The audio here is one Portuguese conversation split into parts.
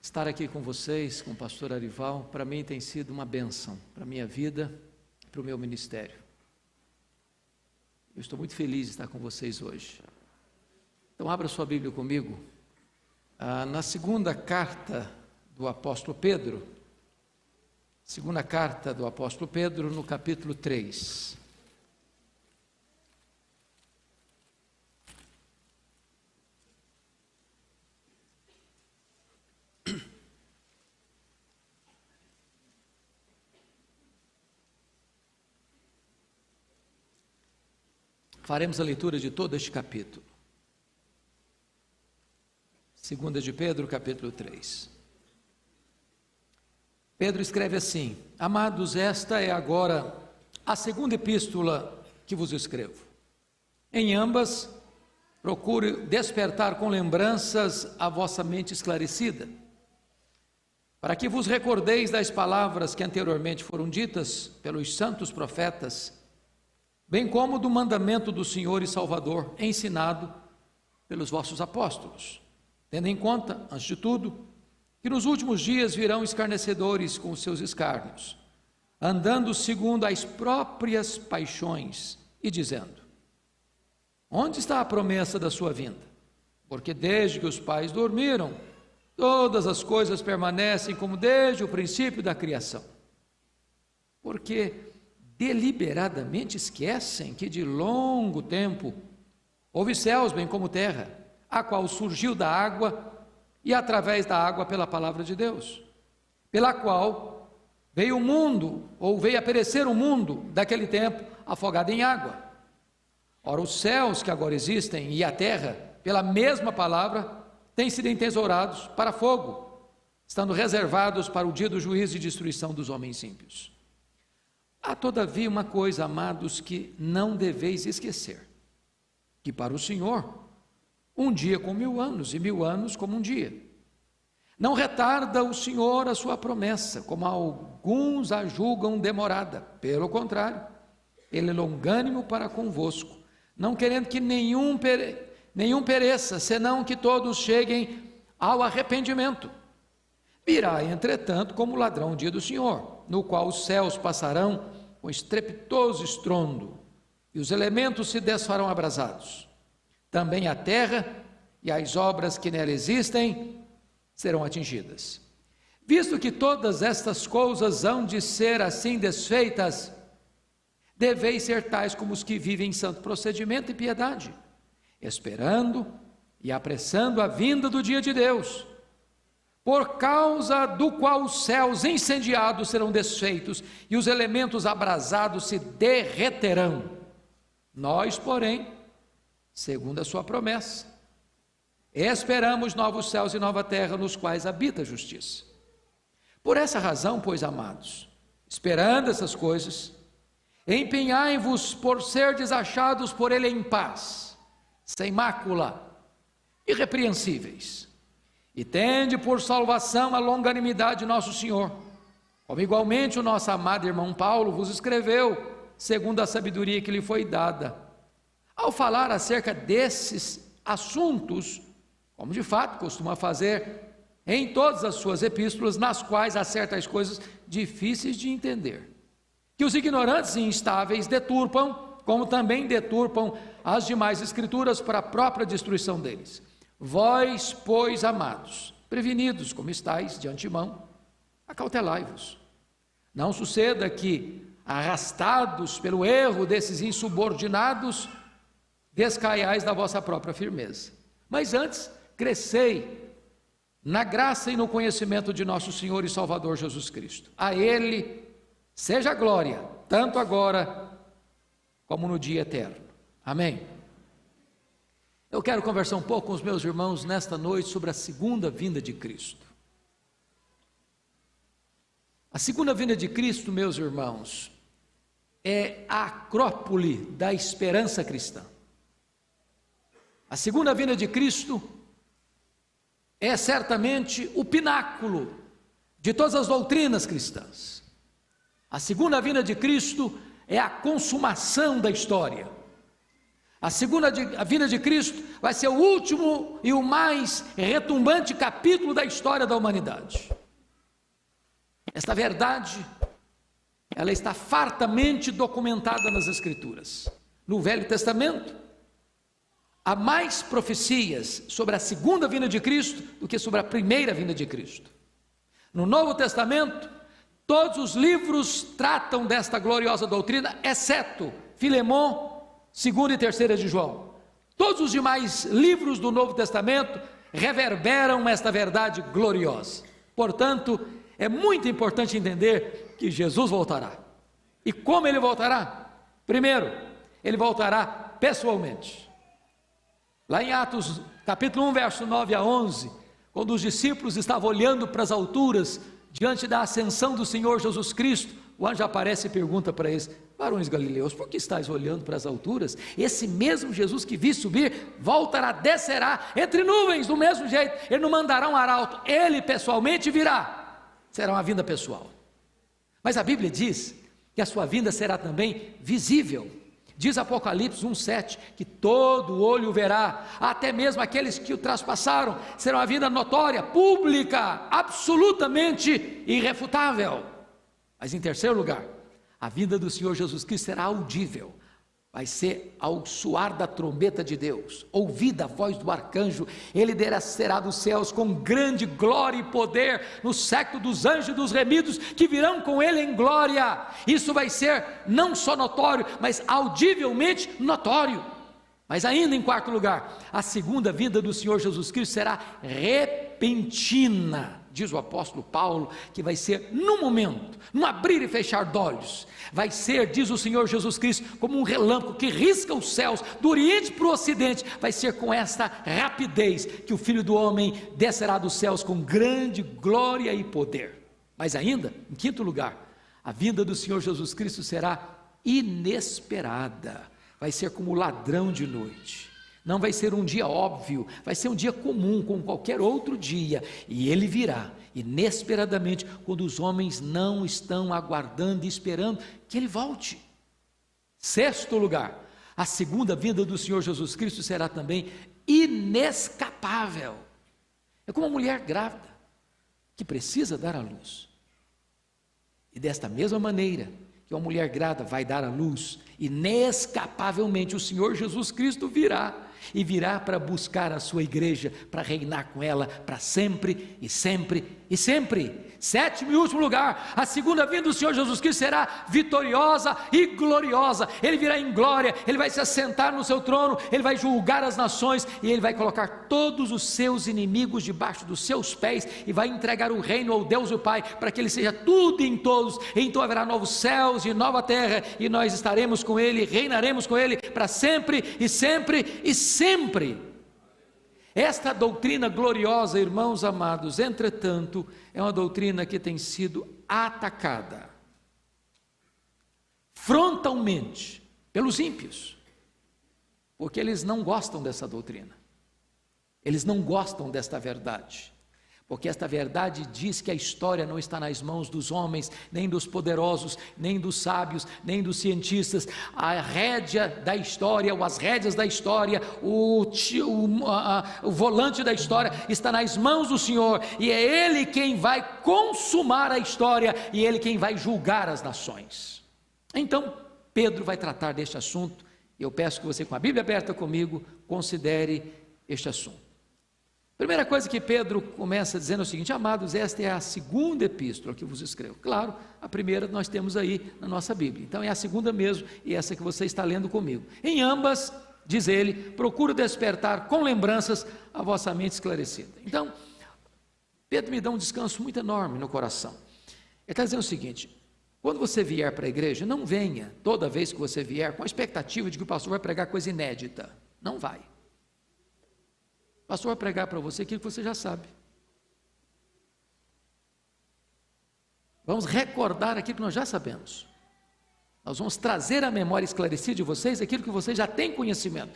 Estar aqui com vocês, com o pastor Arival, para mim tem sido uma bênção, para a minha vida, para o meu ministério. Eu estou muito feliz de estar com vocês hoje. Então abra sua Bíblia comigo, na segunda carta do apóstolo Pedro, no capítulo 3. Faremos a leitura de todo este capítulo. Segunda de Pedro, capítulo 3. Pedro escreve assim: Amados, esta é agora a segunda epístola que vos escrevo. Em ambas, procure despertar com lembranças a vossa mente esclarecida, para que vos recordeis das palavras que anteriormente foram ditas pelos santos profetas, bem como do mandamento do Senhor e Salvador, ensinado pelos vossos apóstolos, tendo em conta, antes de tudo, que nos últimos dias virão escarnecedores com os seus escárnios, andando segundo as próprias paixões, e dizendo: onde está a promessa da sua vinda? Porque desde que os pais dormiram, todas as coisas permanecem como desde o princípio da criação. Porque deliberadamente esquecem que de longo tempo houve céus bem como terra, a qual surgiu da água e através da água pela palavra de Deus, pela qual veio o mundo, ou veio a perecer o mundo daquele tempo, afogado em água. Ora, os céus que agora existem e a terra, pela mesma palavra, têm sido entesourados para fogo, estando reservados para o dia do juízo e destruição dos homens ímpios. Há todavia uma coisa, amados, que não deveis esquecer, que para o Senhor, um dia como 1000 anos, e 1000 anos como um dia. Não retarda o Senhor a sua promessa, como alguns a julgam demorada. Pelo contrário, Ele é longânimo para convosco, não querendo que nenhum pereça, senão que todos cheguem ao arrependimento. Virá, entretanto, como ladrão o dia do Senhor, no qual os céus passarão com estrepitoso estrondo, e os elementos se desfarão abrasados. Também a terra e as obras que nela existem serão atingidas. Visto que todas estas coisas hão de ser assim desfeitas, deveis ser tais como os que vivem em santo procedimento e piedade, esperando e apressando a vinda do dia de Deus, por causa do qual os céus incendiados serão desfeitos e os elementos abrasados se derreterão. Nós, porém, segundo a sua promessa, esperamos novos céus e nova terra, nos quais habita a justiça. Por essa razão, pois, amados, esperando essas coisas, empenhai-vos por serdes achados por Ele em paz, sem mácula, irrepreensíveis, e tende por salvação a longanimidade de nosso Senhor, como igualmente o nosso amado irmão Paulo vos escreveu, segundo a sabedoria que lhe foi dada, ao falar acerca desses assuntos, como de fato costuma fazer em todas as suas epístolas, nas quais há certas coisas difíceis de entender, que os ignorantes e instáveis deturpam, como também deturpam as demais escrituras para a própria destruição deles. Vós, pois, amados, prevenidos como estáis de antemão, acautelai-vos. Não suceda que, arrastados pelo erro desses insubordinados, descaiais da vossa própria firmeza. Mas antes, crescei na graça e no conhecimento de nosso Senhor e Salvador Jesus Cristo. A Ele seja a glória, tanto agora como no dia eterno. Amém. Eu quero conversar um pouco com os meus irmãos nesta noite sobre a segunda vinda de Cristo. A segunda vinda de Cristo, meus irmãos, é a acrópole da esperança cristã. A segunda vinda de Cristo é certamente o pináculo de todas as doutrinas cristãs. A segunda vinda de Cristo é a consumação da história. A vinda de Cristo vai ser o último e o mais retumbante capítulo da história da humanidade. Esta verdade, ela está fartamente documentada nas Escrituras. No Velho Testamento, há mais profecias sobre a segunda vinda de Cristo do que sobre a primeira vinda de Cristo. No Novo Testamento, todos os livros tratam desta gloriosa doutrina, exceto Filemão, 2ª e 3ª de João. Todos os demais livros do Novo Testamento reverberam esta verdade gloriosa. Portanto, é muito importante entender que Jesus voltará. E como ele voltará? Primeiro, ele voltará pessoalmente. Lá em Atos, capítulo 1, verso 9 a 11, quando os discípulos estavam olhando para as alturas, diante da ascensão do Senhor Jesus Cristo, o anjo aparece e pergunta para eles: varões galileus, por que estáis olhando para as alturas? Esse mesmo Jesus que vi subir, voltará, descerá entre nuvens, do mesmo jeito. Ele não mandará um arauto, ele pessoalmente virá. Será uma vinda pessoal. Mas a Bíblia diz que a sua vinda será também visível. Diz Apocalipse 1,7, que todo olho verá, até mesmo aqueles que o traspassaram. Será uma vinda notória, pública, absolutamente irrefutável. Mas em terceiro lugar, a vinda do Senhor Jesus Cristo será audível. Vai ser ao soar da trombeta de Deus, ouvida a voz do arcanjo. Ele descerá dos céus com grande glória e poder, no séquito dos anjos e dos remidos, que virão com ele em glória. Isso vai ser não só notório, mas audivelmente notório. Mas ainda em quarto lugar, a segunda vinda do Senhor Jesus Cristo será repentina. Diz o apóstolo Paulo, que vai ser num momento, num abrir e fechar de olhos. Vai ser, diz o Senhor Jesus Cristo, como um relâmpago que risca os céus, do oriente para o ocidente. Vai ser com esta rapidez que o Filho do Homem descerá dos céus com grande glória e poder. Mas ainda, em quinto lugar, a vinda do Senhor Jesus Cristo será inesperada. Vai ser como ladrão de noite. Não vai ser um dia óbvio, vai ser um dia comum, como qualquer outro dia, e ele virá inesperadamente, quando os homens não estão aguardando e esperando que ele volte. Sexto lugar, a segunda vinda do Senhor Jesus Cristo será também inescapável. É como uma mulher grávida, que precisa dar à luz, e desta mesma maneira que uma mulher grávida vai dar à luz, inescapavelmente o Senhor Jesus Cristo virá, e virá para buscar a sua igreja, para reinar com ela para sempre e sempre e sempre. Sétimo e último lugar, a segunda vinda do Senhor Jesus Cristo será vitoriosa e gloriosa. Ele virá em glória, ele vai se assentar no seu trono, ele vai julgar as nações, e ele vai colocar todos os seus inimigos debaixo dos seus pés, e vai entregar o reino ao Deus e o Pai, para que ele seja tudo em todos. E então haverá novos céus e nova terra, e nós estaremos com ele, reinaremos com ele para sempre e sempre e sempre. Esta doutrina gloriosa, irmãos amados, entretanto, é uma doutrina que tem sido atacada frontalmente pelos ímpios, porque eles não gostam dessa doutrina, eles não gostam desta verdade, porque esta verdade diz que a história não está nas mãos dos homens, nem dos poderosos, nem dos sábios, nem dos cientistas. A rédea da história, ou as rédeas da história, o volante da história está nas mãos do Senhor, e é Ele quem vai consumar a história, e Ele quem vai julgar as nações. Então, Pedro vai tratar deste assunto, e eu peço que você, com a Bíblia aberta comigo, considere este assunto. Primeira coisa que Pedro começa dizendo é o seguinte: amados, esta é a segunda epístola que vos escrevo. Claro, a primeira nós temos aí na nossa Bíblia, então é a segunda mesmo, e essa que você está lendo comigo. Em ambas, diz ele, procuro despertar com lembranças a vossa mente esclarecida. Então, Pedro me dá um descanso muito enorme no coração. Ele está dizendo o seguinte: quando você vier para a igreja, não venha toda vez que você vier com a expectativa de que o pastor vai pregar coisa inédita. Não vai. O pastor vai pregar para você aquilo que você já sabe. Vamos recordar aquilo que nós já sabemos. Nós vamos trazer à memória esclarecida de vocês aquilo que vocês já têm conhecimento.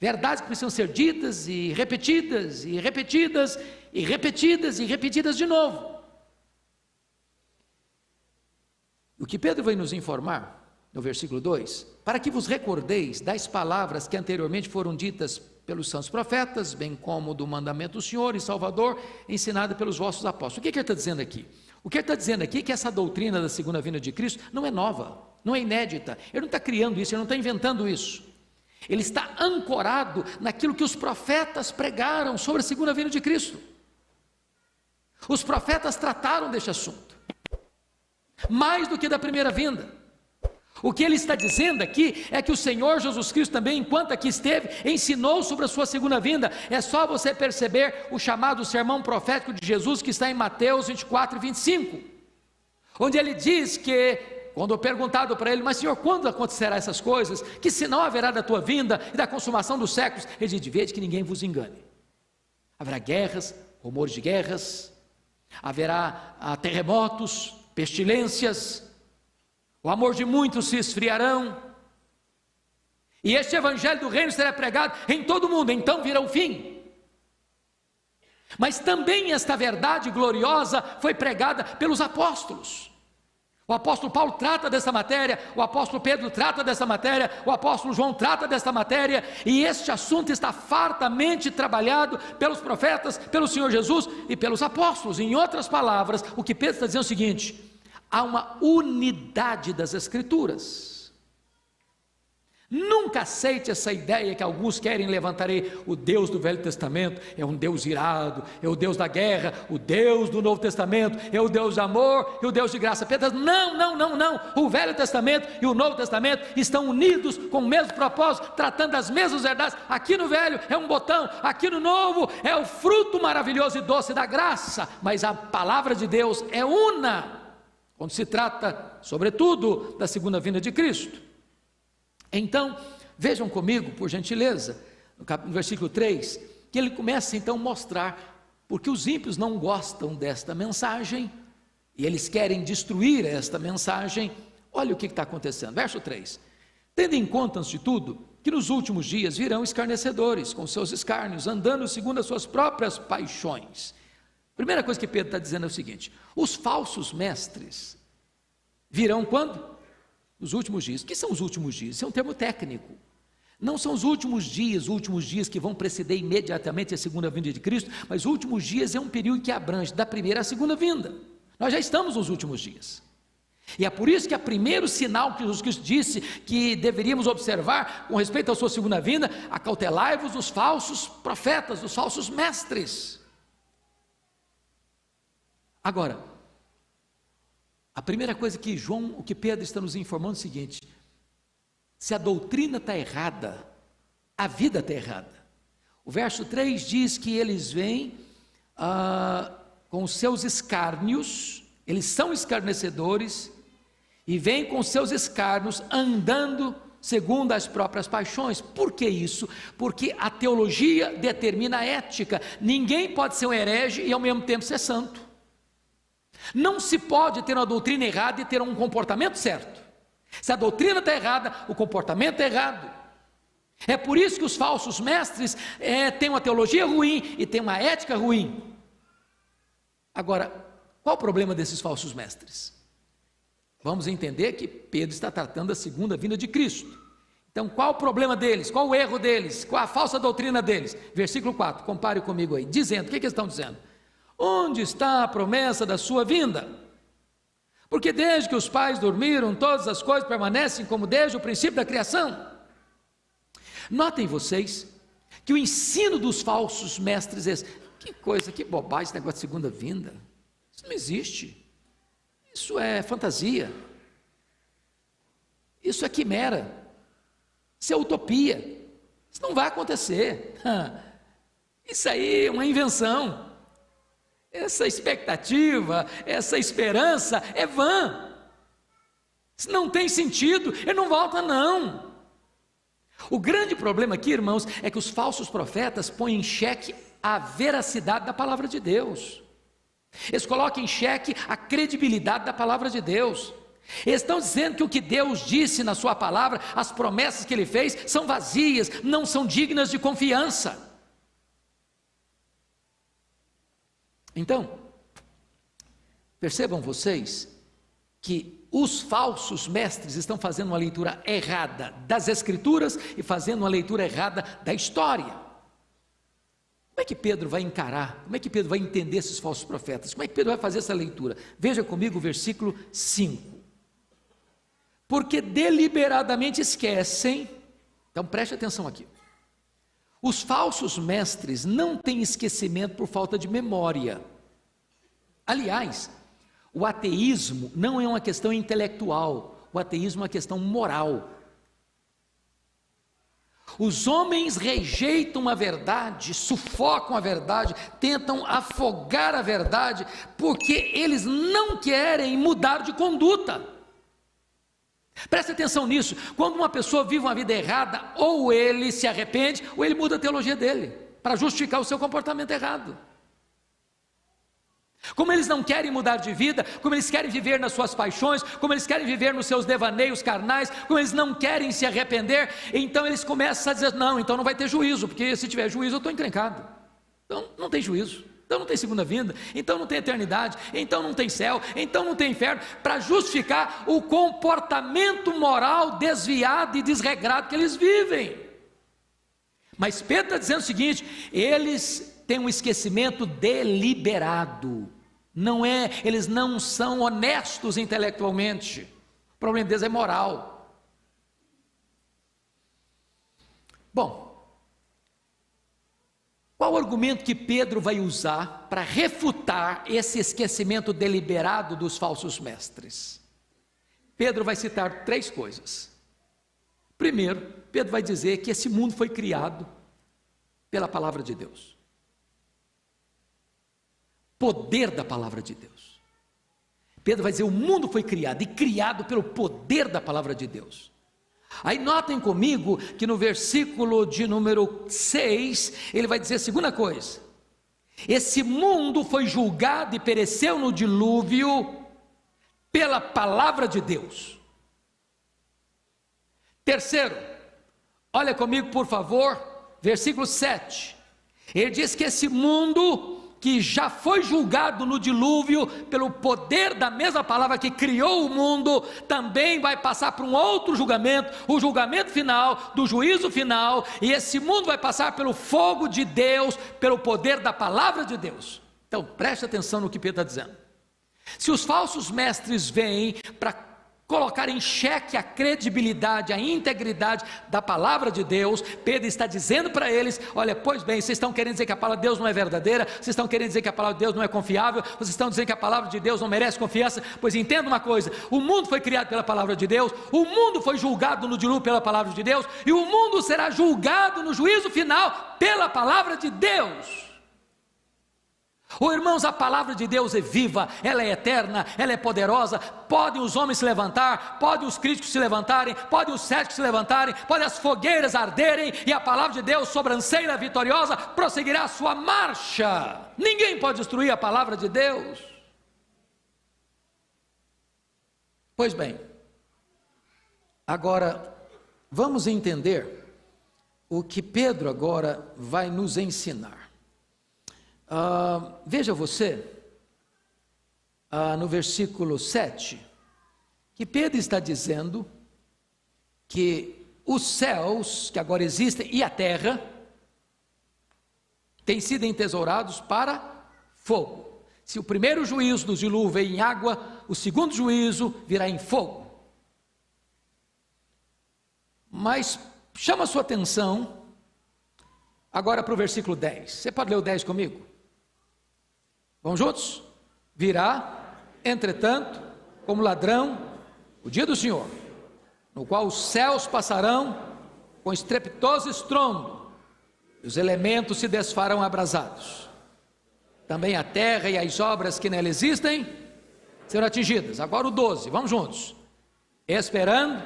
Verdades que precisam ser ditas e repetidas, e repetidas, e repetidas, e repetidas de novo. O que Pedro vai nos informar, no versículo 2, para que vos recordeis das palavras que anteriormente foram ditas pelos santos profetas, bem como do mandamento do Senhor e Salvador, ensinado pelos vossos apóstolos. O que ele está dizendo aqui? O que ele está dizendo aqui é que essa doutrina da segunda vinda de Cristo não é nova, não é inédita, ele não está criando isso, ele não está inventando isso, ele está ancorado naquilo que os profetas pregaram sobre a segunda vinda de Cristo. Os profetas trataram deste assunto, mais do que da primeira vinda. O que ele está dizendo aqui é que o Senhor Jesus Cristo também, enquanto aqui esteve, ensinou sobre a sua segunda vinda. É só você perceber o chamado sermão profético de Jesus, que está em Mateus 24 e 25, onde ele diz que, quando perguntado para ele, mas Senhor, quando acontecerá essas coisas? Que sinal haverá da tua vinda e da consumação dos séculos? Ele diz, vede que ninguém vos engane. Haverá guerras, rumores de guerras, haverá terremotos, pestilências, o amor de muitos se esfriarão, e este evangelho do reino será pregado em todo o mundo, então virá o fim. Mas também esta verdade gloriosa foi pregada pelos apóstolos. O apóstolo Paulo trata dessa matéria, o apóstolo Pedro trata dessa matéria, o apóstolo João trata dessa matéria, e este assunto está fartamente trabalhado pelos profetas, pelo Senhor Jesus e pelos apóstolos. Em outras palavras, o que Pedro está dizendo é o seguinte: há uma unidade das Escrituras. Nunca aceite essa ideia que alguns querem levantar aí. O Deus do Velho Testamento é um Deus irado, é o Deus da guerra. O Deus do Novo Testamento é o Deus de amor e o Deus de graça. Pedro, não, o Velho Testamento e o Novo Testamento estão unidos com o mesmo propósito, tratando das mesmas verdades. Aqui no Velho é um botão, aqui no Novo é o fruto maravilhoso e doce da graça, mas a palavra de Deus é una, quando se trata, sobretudo, da segunda vinda de Cristo. Então, vejam comigo, por gentileza, no versículo 3, que ele começa então a mostrar porque os ímpios não gostam desta mensagem, e eles querem destruir esta mensagem. Olha o que está acontecendo, verso 3, tendo em conta, antes de tudo, que nos últimos dias virão escarnecedores, com seus escárnios, andando segundo as suas próprias paixões. Primeira coisa que Pedro está dizendo é o seguinte: os falsos mestres virão quando? Nos últimos dias. O que são os últimos dias? Isso é um termo técnico. Não são os últimos dias que vão preceder imediatamente a segunda vinda de Cristo, mas os últimos dias é um período que abrange da primeira à segunda vinda. Nós já estamos nos últimos dias. E é por isso que o primeiro sinal que Jesus Cristo disse que deveríamos observar com respeito à sua segunda vinda: acautelai-vos dos falsos profetas, dos falsos mestres. Agora, a primeira coisa que o que Pedro está nos informando é o seguinte: se a doutrina está errada, a vida está errada. O verso 3 diz que eles vêm com os seus escárnios, eles são escarnecedores, e vêm com os seus escárnios andando segundo as próprias paixões. Por que isso? Porque a teologia determina a ética. Ninguém pode ser um herege e ao mesmo tempo ser santo. Não se pode ter uma doutrina errada e ter um comportamento certo. Se a doutrina está errada, o comportamento é errado. É por isso que os falsos mestres têm uma teologia ruim e têm uma ética ruim. Agora, qual o problema desses falsos mestres? Vamos entender que Pedro está tratando da segunda vinda de Cristo. Então, qual o problema deles? Qual o erro deles? Qual a falsa doutrina deles? Versículo 4, compare comigo aí, dizendo, o que eles estão dizendo? Onde está a promessa da sua vinda? Porque desde que os pais dormiram, todas as coisas permanecem como desde o princípio da criação. Notem vocês que o ensino dos falsos mestres é esse. Que coisa, que bobagem esse negócio de segunda vinda. Isso não existe. Isso é fantasia. Isso é quimera. Isso é utopia. Isso não vai acontecer. Isso aí é uma invenção. Essa expectativa, essa esperança é vã. Isso não tem sentido, ele não volta não. O grande problema aqui, irmãos, é que os falsos profetas põem em xeque a veracidade da palavra de Deus. Eles colocam em xeque a credibilidade da palavra de Deus. Eles estão dizendo que o que Deus disse na sua palavra, as promessas que Ele fez, são vazias, não são dignas de confiança. Então, percebam vocês que os falsos mestres estão fazendo uma leitura errada das Escrituras e fazendo uma leitura errada da história. Como é que Pedro vai encarar? Como é que Pedro vai entender esses falsos profetas? Como é que Pedro vai fazer essa leitura? Veja comigo o versículo 5. Porque deliberadamente esquecem, então preste atenção aqui. Os falsos mestres não têm esquecimento por falta de memória. Aliás, o ateísmo não é uma questão intelectual, o ateísmo é uma questão moral. Os homens rejeitam a verdade, sufocam a verdade, tentam afogar a verdade, porque eles não querem mudar de conduta. Preste atenção nisso, quando uma pessoa vive uma vida errada, ou ele se arrepende, ou ele muda a teologia dele, para justificar o seu comportamento errado. Como eles não querem mudar de vida, como eles querem viver nas suas paixões, como eles querem viver nos seus devaneios carnais, como eles não querem se arrepender, então eles começam a dizer, não, então não vai ter juízo, porque se tiver juízo eu estou encrencado, então não tem juízo, então não tem segunda vinda, então não tem eternidade, então não tem céu, então não tem inferno, para justificar o comportamento moral desviado e desregrado que eles vivem. Mas Pedro está dizendo o seguinte, eles têm um esquecimento deliberado, eles não são honestos intelectualmente, o problema deles é moral. Bom, qual o argumento que Pedro vai usar para refutar esse esquecimento deliberado dos falsos mestres? Pedro vai citar 3 coisas. Primeiro, Pedro vai dizer que esse mundo foi criado pela palavra de Deus. Poder da palavra de Deus. Pedro vai dizer, o mundo foi criado, e criado pelo poder da palavra de Deus. Aí notem comigo, que no versículo de número 6, ele vai dizer a segunda coisa, esse mundo foi julgado e pereceu no dilúvio, pela palavra de Deus. Terceiro, olha comigo por favor, versículo 7, ele diz que esse mundo que já foi julgado no dilúvio, pelo poder da mesma palavra que criou o mundo, também vai passar por um outro julgamento, o julgamento final, do juízo final, e esse mundo vai passar pelo fogo de Deus, pelo poder da palavra de Deus. Então preste atenção no que Pedro está dizendo. Se os falsos mestres vêm para colocar em xeque a credibilidade, a integridade da palavra de Deus, Pedro está dizendo para eles, olha, pois bem, vocês estão querendo dizer que a palavra de Deus não é verdadeira, vocês estão querendo dizer que a palavra de Deus não é confiável, vocês estão dizendo que a palavra de Deus não merece confiança, pois entenda uma coisa, o mundo foi criado pela palavra de Deus, o mundo foi julgado no dilúvio pela palavra de Deus, e o mundo será julgado no juízo final pela palavra de Deus. Oh, irmãos, a palavra de Deus é viva, ela é eterna, ela é poderosa. Podem os homens se levantar, podem os críticos se levantarem, podem os céticos se levantarem, podem as fogueiras arderem, e a palavra de Deus, sobranceira vitoriosa, prosseguirá a sua marcha. Ninguém pode destruir a palavra de Deus. Pois bem, agora vamos entender o que Pedro agora vai nos ensinar. Veja você, no versículo 7, que Pedro está dizendo que os céus que agora existem e a terra têm sido entesourados para fogo. Se o primeiro juízo do dilúvio veio em água, o segundo juízo virá em fogo. Mas chama a sua atenção agora para o versículo 10. Você pode ler o 10 comigo? Vamos juntos? Virá, entretanto, como ladrão, o dia do Senhor, no qual os céus passarão com estrepitoso estrondo, e os elementos se desfarão abrasados. Também a terra e as obras que nela existem serão atingidas. Agora o 12, vamos juntos. Esperando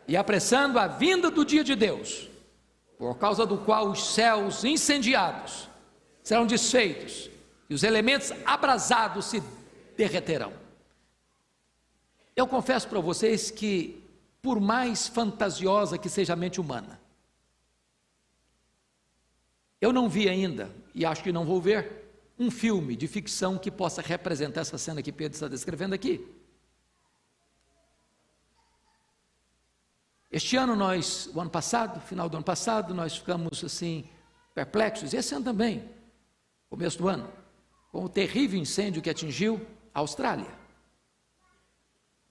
e apressando a vinda do dia de Deus, por causa do qual os céus incendiados serão desfeitos, e os elementos abrasados se derreterão. Eu confesso para vocês que, por mais fantasiosa que seja a mente humana, eu não vi ainda, e acho que não vou ver, um filme de ficção que possa representar essa cena que Pedro está descrevendo aqui. Este ano o ano passado, final do ano passado, nós ficamos assim, perplexos, e esse ano também, começo do ano, com o terrível incêndio que atingiu a Austrália.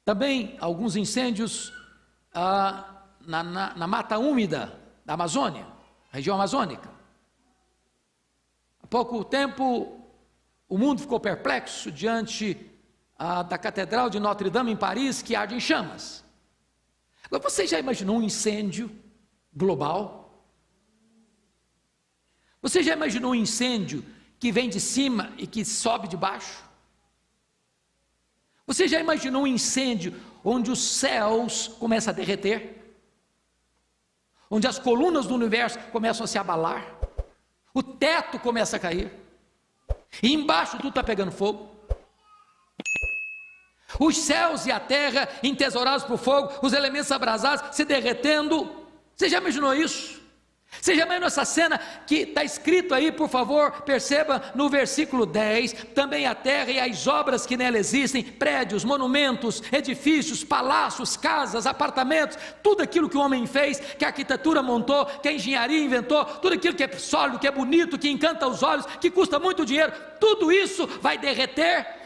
Também alguns incêndios na mata úmida da Amazônia, região amazônica. Há pouco tempo, o mundo ficou perplexo diante da Catedral de Notre Dame em Paris, que arde em chamas. Agora, você já imaginou um incêndio global? Você já imaginou um incêndio que vem de cima e que sobe de baixo? Você já imaginou um incêndio onde os céus começam a derreter? Onde as colunas do universo começam a se abalar? O teto começa a cair? E embaixo tudo está pegando fogo? Os céus e a terra entesourados por fogo, os elementos abrasados se derretendo. Você já imaginou isso? Você já imaginou essa cena que está escrito aí, por favor, perceba no versículo 10, também a terra e as obras que nela existem, prédios, monumentos, edifícios, palácios, casas, apartamentos, tudo aquilo que o homem fez, que a arquitetura montou, que a engenharia inventou, tudo aquilo que é sólido, que é bonito, que encanta os olhos, que custa muito dinheiro, tudo isso vai derreter.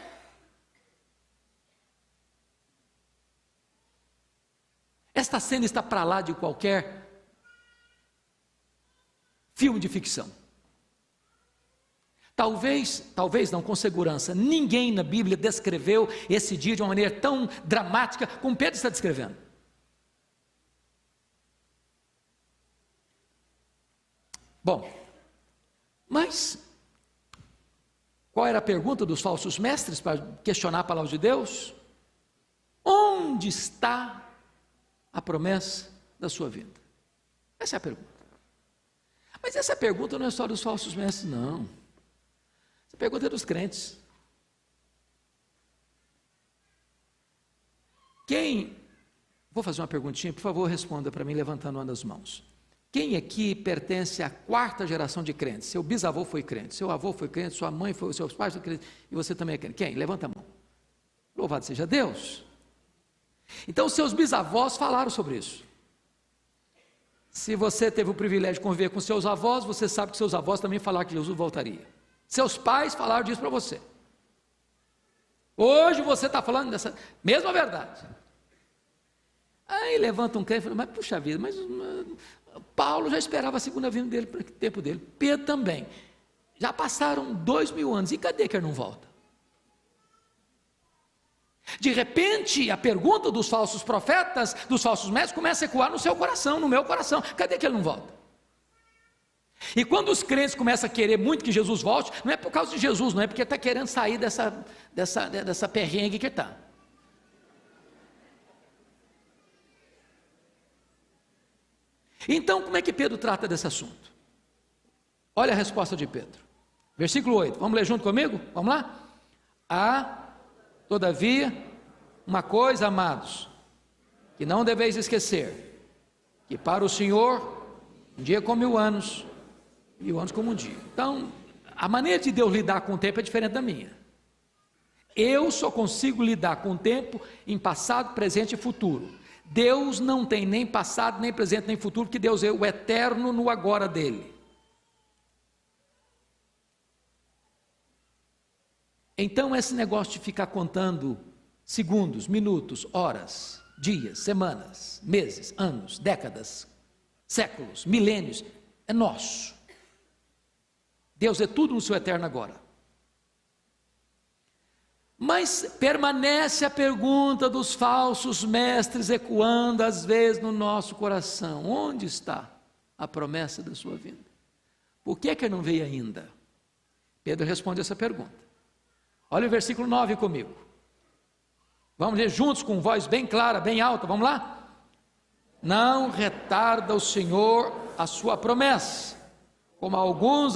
Esta cena está para lá de qualquer filme de ficção. Talvez não, com segurança, ninguém na Bíblia descreveu esse dia de uma maneira tão dramática como Pedro está descrevendo. Bom, mas qual era a pergunta dos falsos mestres para questionar a palavra de Deus? Onde está a promessa da sua vida? Essa é a pergunta. Mas essa pergunta não é só dos falsos mestres, não. Essa pergunta é dos crentes. Vou fazer uma perguntinha, por favor, responda para mim levantando uma das mãos. Quem aqui pertence à quarta geração de crentes? Seu bisavô foi crente, seu avô foi crente, sua mãe foi, seus pais foram crentes, e você também é crente. Quem? Levanta a mão. Louvado seja Deus. Então, seus bisavós falaram sobre isso. Se você teve o privilégio de conviver com seus avós, você sabe que seus avós também falaram que Jesus voltaria. Seus pais falaram disso para você. Hoje você está falando dessa mesma verdade. Aí levanta um crente e fala, mas puxa vida, mas Paulo já esperava a segunda vinda dele para o tempo dele. Pedro também. Já passaram 2000 anos, e cadê que ele não volta? De repente, a pergunta dos falsos profetas, dos falsos mestres, começa a ecoar no seu coração, no meu coração. Cadê que ele não volta? E quando os crentes começam a querer muito que Jesus volte, não é por causa de Jesus, não é porque está querendo sair dessa perrengue que está. Então, como é que Pedro trata desse assunto? Olha a resposta de Pedro. Versículo 8, vamos ler junto comigo? Vamos lá? Todavia, uma coisa, amados, que não deveis esquecer, que para o Senhor, um dia como 1000 anos, 1000 anos como um dia. Então, a maneira de Deus lidar com o tempo é diferente da minha. Eu só consigo lidar com o tempo em passado, presente e futuro. Deus não tem nem passado, nem presente, nem futuro, porque Deus é o eterno no agora dele. Então, esse negócio de ficar contando segundos, minutos, horas, dias, semanas, meses, anos, décadas, séculos, milênios, é nosso. Deus é tudo no seu eterno agora. Mas permanece a pergunta dos falsos mestres ecoando às vezes no nosso coração: onde está a promessa da sua vinda? Por que não veio ainda? Pedro responde essa pergunta. Olha o versículo 9 comigo. Vamos ler juntos com voz bem clara, bem alta, vamos lá? Não retarda o Senhor a sua promessa, como alguns